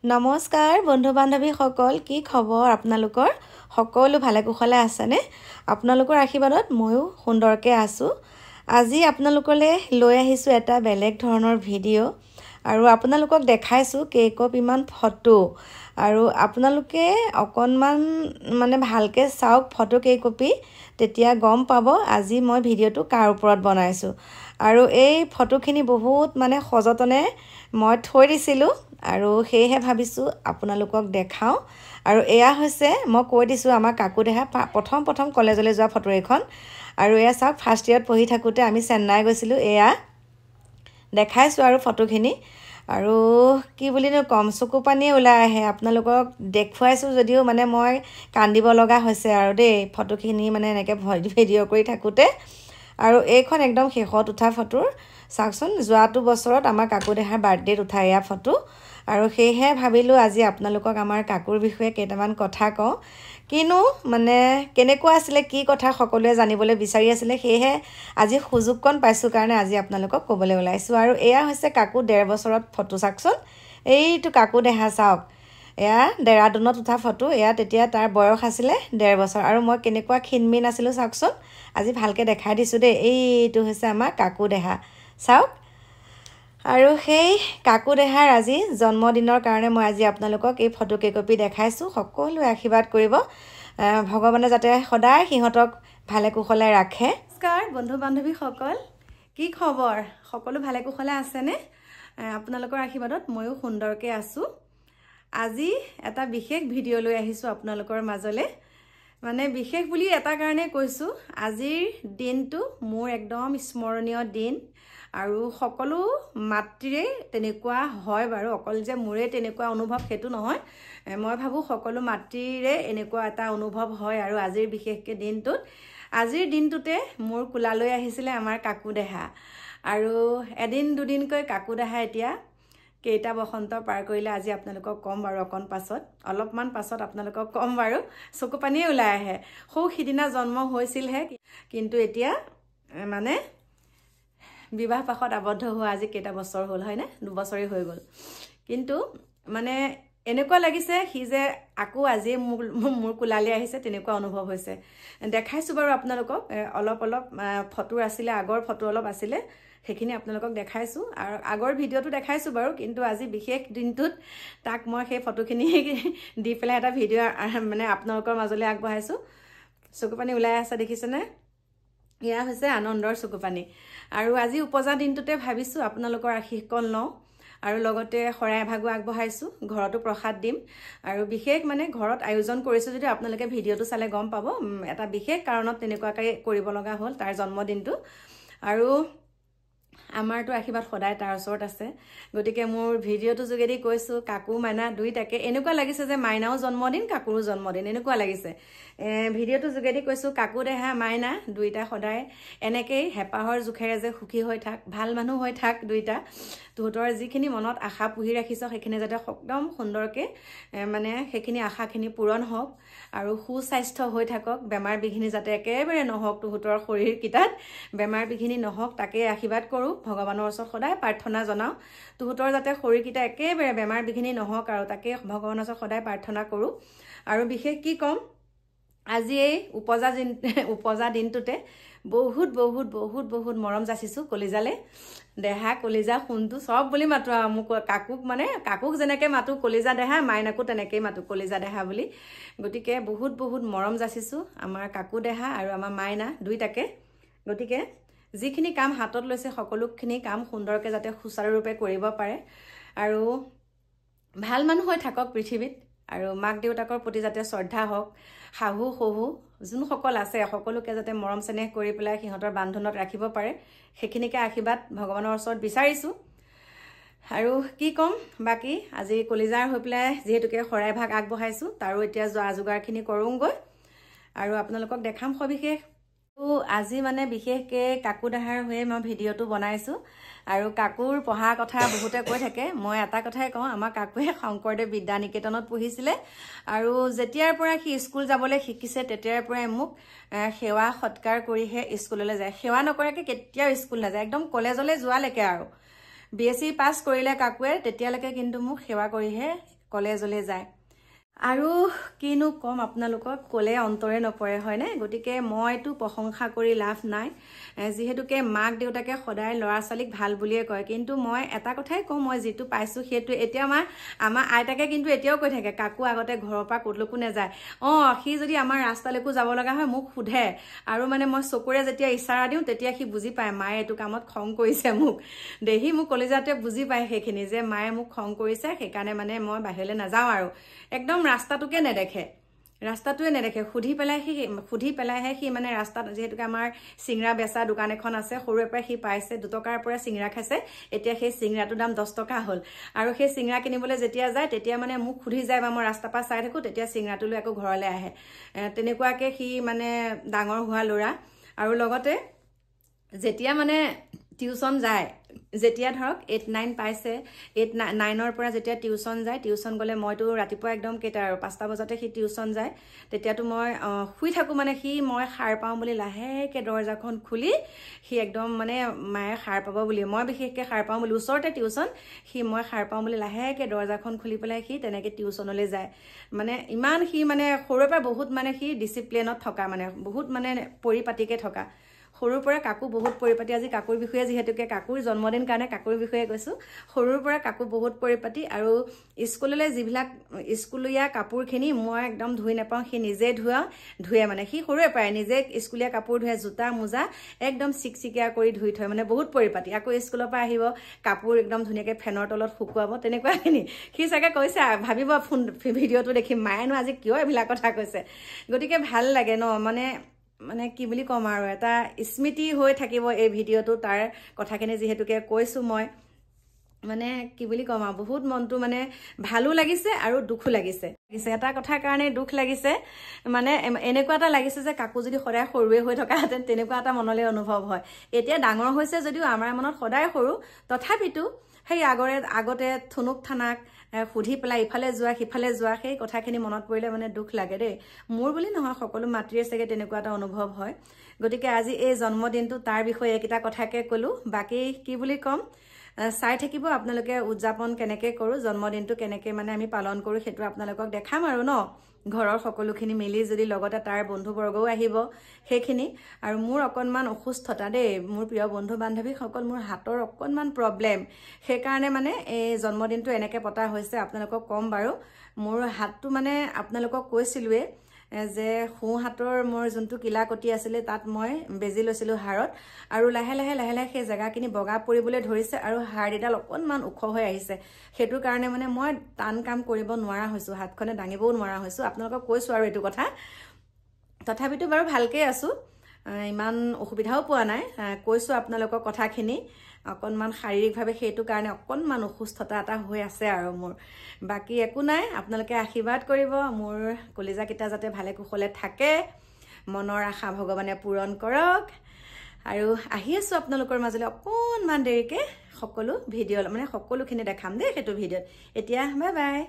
নমস্কাৰ বন্ধু বান্ধৱী সকল কি খবৰ আপোনালোকৰ সকলো ভালে কুশলে আছেনে আপোনালোকৰ আশীৰ্বাদত ময়ো সুন্দৰকৈ আছো আজি আপোনালোকলৈ লৈ আহিছো এটা বেলেগ ধৰণৰ ভিডিঅ' আৰু আপোনালোকক দেখাইছো কেকপ ইমান ফটো আৰু আপোনালোকে অকনমান মানে ভালকৈ চাওক ফটো কেকপি তেতিয়া গম পাব আজি মই ভিডিঅ'টো কাৰ ওপৰত বনাইছো আৰু এই ফটোখিনি বহুত মানে সযতনে মই থৈ দিছিলো আৰু হেহে ভাবিছো আপোনালোকক দেখাও আৰু এয়া হৈছে মই কৈ দিছো আমাৰ কাকু দেহা প্ৰথম কলেজলৈ যোৱা ফটো এখন আৰু এয়া চাওক ফাৰ্ষ্ট ইয়াৰত পঢ়ি থাকোতে আমি চেন্নাই গৈছিলো এয়া দেখাইছো আৰু ফটোখিনি আৰু কি বুলিনো কম চকু পানী ওলাই আহে আপোনালোকক দেখুৱাইছো যদিও মানে মই কান্দিব লগা হৈছে আৰু দেই ফটোখিনি মানে এনেকৈ ভিডিঅ' কৰি থাকোতে আৰু এইখন একদম শেষত উঠা ফটো চাওকচোন যোৱাটো বছৰত আমাৰ কাকু দেহাৰ বাৰ্থডেত উঠা এয়া ফটো আৰু হেহে ভাবিলো আজি আপোনালোকক আমাৰ কাকুৰ বিষয়ে কেইটামান কথা কওঁ কিনো মানে কেনেকুৱা আছিল কি কথা সকলোৱে জানিবলৈ বিচাৰি আছিল হেহে আজি সুযোগকন পাইছো কাৰণে আজি আপোনালোকক ক'বলৈ ওলাইছো আৰু এয়া হৈছে কাকু 1.5 বছৰত ফটো চাওকচোন এইটো কাকু দেহা চাওক এয়া দেৰাদুনত উঠা ফটো এয়া তেতিয়া তাৰ বয়স আছিল 1.5 বছৰ আৰু মই কেনেকুৱা খিনমিন আছিলো চাওকচোন আজি ভালকৈ দেখাই দিছো দেই এইটো হৈছে আমাৰ কাকু দেহা চাওক আৰু সেই কাকু দেহাৰ আজি জন্মদিনৰ কাৰণে মই আজি আপোনালোকক এই ফটো কেকপি দেখাইছো সকলোৱে আশীৰ্বাদ কৰিব ভগৱানে যাতে সদায় সিহঁতক ভালে কুশলে ৰাখে নমস্কাৰ বন্ধু বান্ধৱী সকল কি খবৰ সকলো ভালে কুশলে আছেনে আপোনালোকৰ আশীৰ্বাদত ময়ো সুন্দৰকৈ আছো আজি এটা বিশেষ ভিডিঅ' লৈ আহিছো আপোনালোকৰ মাজলৈ মানে বিশেষ বুলি এটা কাৰণে কৈছো আজিৰ দিনটো মোৰ একদম স্মৰণীয় দিন আৰু সকলো মাতৃৰে তেনেকুৱা হয় বাৰু অকল যে মোৰে তেনেকুৱা অনুভৱ হেতু নহয় মই ভাবো সকলো মাতৃৰে এনেকুৱা এটা অনুভৱ হয় আৰু আজিৰ বিশেষকৈ আজিৰ দিনটোতে মোৰ কুলালৈ আহিছিল আমাৰ কাকু দেহা আৰু এদিন দুদিনকৈ কাকু দেহা এতিয়া কেইটা বসন্ত পাৰ কৰিলে আজি আপোনালোকক কম বাৰু অকন পাছত অলপমান পাছত আপোনালোকক কম বাৰু চকু পানীয়ে ওলাই আহে সৌ সিদিনা জন্ম হৈছিলহে কিন্তু এতিয়া মানে বিবাহ পাশত আবদ্ধ হোৱা আজি কেইটা বছৰ হ'ল হয় না 2 বছৰেই হৈ গ'ল কিন্তু মানে এনেকুৱা লাগিছে হি যে আকো আজি মোৰ কুলালে আহিছে তেনেকুৱা অনুভৱ হৈছে দেখাইছো বাৰু আপোনালোকক অলপ ফটো আছিলে আগৰ ফটো অলপ আছিলে সেইখিনি আপোনালোকক দেখাইছো আৰু আগৰ ভিডিঅ'টো দেখাইছো বাৰু কিন্তু আজি বিশেষ দিনটোত তাক মই সেই ফটোখিনি দি পেলাই এটা ভিডিঅ' মানে আপোনালোকৰ মাজলৈ আগবঢ়াইছো চকুপানী ওলাই আছে দেখিছেনে ইয়া হৈছে আনন্দৰ চকুপানী আৰু আজি উপজা দিনটোতে ভাবিছো আপোনালোকৰ আশীৰ্বাদ লওঁ আৰু লগতে শৰাই ভাগো আগবঢ়াইছো ঘৰতো প্ৰসাদ দিম আৰু বিশেষ মানে ঘৰত আয়োজন কৰিছো যদি আপোনালোকে ভিডিঅ'টো চালে গম পাব এটা বিশেষ কাৰণত তেনেকুৱাকৈ কৰিব লগা হ'ল তাৰ জন্মদিনটো আৰু আমাৰটো আশীৰ্বাদ সদায় তাৰ ওচৰত আছে গতিকে মোৰ ভিডিঅ'টো যোগেদি কৈছো কাকু মাইনা দুইটাকে এনেকুৱা লাগিছে যে মাইনাও জন্মদিন কাকুৰো জন্মদিন এনেকুৱা লাগিছে ভিডিঅ'টো যোগেদি কৈছো কাকু দেহা মাইনা দুইটা সদায় এনেকেই হেপাহৰ জুখেৰে যে সুখী হৈ থাক ভাল মানুহ হৈ থাক দুইটা তোহতৰ যিখিনি মনত আশা পুহি ৰাখিছ সেইখিনি যাতে একদম সুন্দৰকৈ মানে সেইখিনি আশাখিনি পূৰণ হওক আৰু সুস্বাস্থ্য হৈ থাকক বেমাৰ বিঘিনি যাতে একেবাৰে নহওক তোহতৰ শৰীৰ কিটাত বেমাৰ বিঘিনি নহওক তাকে আশীৰ্বাদ কৰো ভগৱানৰ ওচৰত সদায় প্ৰাৰ্থনা জনাও তোহতৰ যাতে শৰীৰ কিটা একেবাৰে বেমাৰ বিঘিনি নহওক আৰু তাকে ভগৱানৰ ওচৰত সদায় প্ৰাৰ্থনা কৰো আৰু বিশেষ কি কম আজি এই উপজা দিনটোতে বহুত মৰম যাচিছো কলিজালে দেহা কলিজা শুনটো সব বুলি মাতো মোক কাকুক যেনেকৈ মাতো কলিজা দেহা মাইনাকো তেনেকেই মাতো কলিজা দেহা বুলি গতিকে বহুত মৰম যাচিছো আমাৰ কাকু দেহা আৰু আমাৰ মাইনা দুইটাকে গতিকে যিখিনি কাম হাতত লৈছে সকলোখিনি কাম সুন্দৰকৈ যাতে সুচাৰুৰূপে কৰিব পাৰে আৰু ভাল মানুহ হৈ থাকক পৃথিৱীত আৰু মাক দেউতাকৰ প্ৰতি যাতে শ্ৰদ্ধা হওক শাহু শহু যোনসকল আছে সকলোকে যাতে মৰম চেনেহ কৰি পেলাই সিহঁতৰ বান্ধোনত ৰাখিব পাৰে সেইখিনিকে আশীৰ্বাদ ভগৱানৰ ওচৰত বিচাৰিছো আৰু কি কম বাকি আজি কলিজাৰ হৈ পেলাই যেহেতুকে শৰাই ভাগ আগবঢ়াইছো তাৰো এতিয়া যোগাৰখিনি কৰোঁগৈ আৰু আপোনালোকক দেখাম সবিশেষ আজি মানে বিশেষকৈ কাকু দেহাৰ হৈ মই ভিডিঅ'টো বনাইছো আৰু কাকুৰ পঢ়া কথা বহুতে কৈ থাকে মই এটা কথাই কওঁ আমাৰ কাকুৱে শংকৰদেৱ বিদ্যা নিকেতনত পঢ়িছিলে আৰু যেতিয়াৰ পৰা সি স্কুল যাবলৈ শিকিছে তেতিয়াৰ পৰাই মোক সেৱা সৎকাৰ কৰিহে স্কুললৈ যায় সেৱা নকৰাকৈ কেতিয়াও স্কুল নাযায় একদম কলেজলৈ যোৱালৈকে আৰু বিএসসি পাছ কৰিলে কাকুৱে তেতিয়ালৈকে কিন্তু মোক সেৱা কৰিহে কলেজলৈ যায় আৰু কিনো কম আপোনালোকক ক'লে অন্তৰে নপৰে হয়নে গতিকে মইতো প্ৰশংসা কৰি লাভ নাই যিহেতুকে মাক দেউতাকে সদায় ল'ৰা ছোৱালীক ভাল বুলিয়ে কয় কিন্তু মই এটা কথাই কওঁ মই যিটো পাইছোঁ সেইটো এতিয়া আমাৰ আইতাকে কিন্তু এতিয়াও কৈ থাকে কাকু আগতে ঘৰৰ পৰা ক'তলৈকো নাযায় সি যদি আমাৰ ৰাস্তালৈকো যাব লগা হয় মোক সোধে আৰু মানে মই চকুৰে যেতিয়া ইশাৰা দিওঁ তেতিয়া সি বুজি পায় মায়ে এইটো কামত খং কৰিছে মোক দেহি মোক কলিজাতে বুজি পায় সেইখিনি যে মায়ে মোক খং কৰিছে সেইকাৰণে মানে মই বাহিৰলৈ নাযাওঁ আৰু একদম ৰাস্তাটোকে নেদেখে সুধি পেলাইহে সি মানে ৰাস্তাত যেহেতুকে আমাৰ চিংৰা বেচা দোকান এখন আছে সৰুৰে পৰা সি পাইছে 2 টকাৰ পৰা চিংৰা খাইছে এতিয়া সেই চিংৰাটোৰ দাম 10 টকা হ'ল আৰু সেই চিংৰা কিনিবলৈ যেতিয়া যায় তেতিয়া মানে মোক সুধি যায় বা মই ৰাস্তাৰ পৰা চাই থাকো তেতিয়া চিংৰাটো লৈ আকৌ ঘৰলৈ আহে তেনেকুৱাকে সি মানে ডাঙৰ হোৱা ল'ৰা আৰু লগতে যেতিয়া মানে টিউচন যায় যেতিয়া ধৰক 8-9 পাইছে 8-9ৰ পৰা যেতিয়া টিউচন যায় টিউচন গ'লে মইতো ৰাতিপুৱা একদম কেইটা আৰু 5টা বজাতে সি টিউচন যায় তেতিয়াতো মই শুই থাকোঁ মানে মই সাৰ পাওঁ বুলি লাহেকৈ দৰজাখন খুলি সি একদম মানে মায়ে সাৰ পাব বুলি মই বিশেষকৈ সাৰ পাওঁ বুলি ওচৰতে টিউচন মই সাৰ পাওঁ বুলি লাহেকৈ দৰজাখন খুলি পেলাই সি তেনেকৈ টিউচনলৈ যায় মানে ইমান সি মানে সৰুৰে পৰা বহুত মানে সি ডিচিপ্লিনত থকা মানে বহুত মানে পৰিপাটিকে থকা সৰুৰ পৰা কাকু বহুত পৰিপাটি আজি কাকুৰ বিষয়ে যিহেতুকে কাকুৰ জন্মদিন কাৰণে কাকুৰ বিষয়ে কৈছোঁ সৰুৰ পৰা কাকু বহুত পৰিপাটি আৰু স্কুললৈ যিবিলাক স্কুলীয়া কাপোৰখিনি মই একদম ধুই নাপাওঁ সি নিজে ধুৱে মানে সি সৰুৰে পৰাই নিজে স্কুলীয়া কাপোৰ ধুৱে জোতা মোজা একদম চিকচিকীয়া কৰি ধুই থয় মানে বহুত পৰিপাটি আকৌ স্কুলৰ পৰা আহিব কাপোৰ একদম ধুনীয়াকৈ ফেনৰ তলত শুকুৱাব তেনেকুৱাখিনি সি চাগে কৈছে ভাবিব ভিডিঅ'টো দেখি মায়েনো আজি কিয় এইবিলাক কথা কৈছে গতিকে ভাল লাগে ন মানে কি বুলি ক'ম আৰু এটা স্মৃতি হৈ থাকিব এই ভিডিঅ'টো তাৰ কথাখিনি যিহেতুকে কৈছোঁ মই মানে কি বুলি ক'ম আৰু বহুত মনটো মানে ভালো লাগিছে আৰু দুখো লাগিছে এটা কথাৰ কাৰণে দুখ লাগিছে মানে এনেকুৱা এটা লাগিছে যে কাকু যদি সদায় সৰুৱে হৈ থকাহেঁতেন তেনেকুৱা এটা মনলৈ অনুভৱ হয় এতিয়া ডাঙৰ হৈছে যদিও আমাৰ মনত সদায় সৰু তথাপিতো সেই আগতে থুনুক থানাক সুধি পেলাই ইফালে যোৱা সিফালে যোৱা সেই কথাখিনি মনত পৰিলে মানে দুখ লাগে দেই মোৰ বুলি নহয় সকলো মাতৃয়ে চাগে তেনেকুৱা এটা অনুভৱ হয় গতিকে আজি এই জন্মদিনটো তাৰ বিষয়ে এইকেইটা কথাকে ক'লো বাকী কি বুলি ক'ম চাই থাকিব আপোনালোকে উদযাপন কেনেকৈ কৰোঁ জন্মদিনটো কেনেকৈ মানে আমি পালন কৰোঁ সেইটো আপোনালোকক দেখাম আৰু ন ঘৰৰ সকলোখিনি মিলি যদি লগতে তাৰ বন্ধুবৰ্গও আহিব সেইখিনি আৰু মোৰ অকণমান অসুস্থতা দেই মোৰ প্ৰিয় বন্ধু বান্ধৱীসকল মোৰ হাতৰ অকণমান প্ৰব্লেম সেইকাৰণে মানে এই জন্মদিনটো এনেকৈ পতা হৈছে আপোনালোকক ক'ম বাৰু মোৰ হাতটো মানে আপোনালোকক কৈছিলোঁৱে যে সোঁ হাতৰ মোৰ যোনটো কিলাকটি আছিলে তাত মই বেজি লৈছিলোঁ হাড়ত আৰু লাহে লাহে সেই জেগাখিনি বগা পৰিবলৈ ধৰিছে আৰু হাড়ডাল অকণমান ওখ হৈ আহিছে সেইটোৰ কাৰণে মানে মই টান কাম কৰিব নোৱাৰা হৈছোঁ হাতখনে দাঙিবও নোৱাৰা হৈছোঁ আপোনালোকক কৈছোঁ আৰু এইটো কথা তথাপিতো বাৰু ভালকৈ আছোঁ ইমান অসুবিধাও পোৱা নাই কৈছোঁ আপোনালোকৰ কথাখিনি অকণমান শাৰীৰিকভাৱে সেইটো কাৰণে অকণমান অসুস্থতা এটা হৈ আছে আৰু মোৰ বাকী একো নাই আপোনালোকে আশীৰ্বাদ কৰিব মোৰ কলিজাকেইটা যাতে ভালে কুশলে থাকে মনৰ আশা ভগৱানে পূৰণ কৰক আৰু আহি আছোঁ আপোনালোকৰ মাজলৈ অকণমান দেৰিকৈ সকলো ভিডিঅ' মানে সকলোখিনি দেখাম দেই সেইটো ভিডিঅ'ত এতিয়া বাই বাই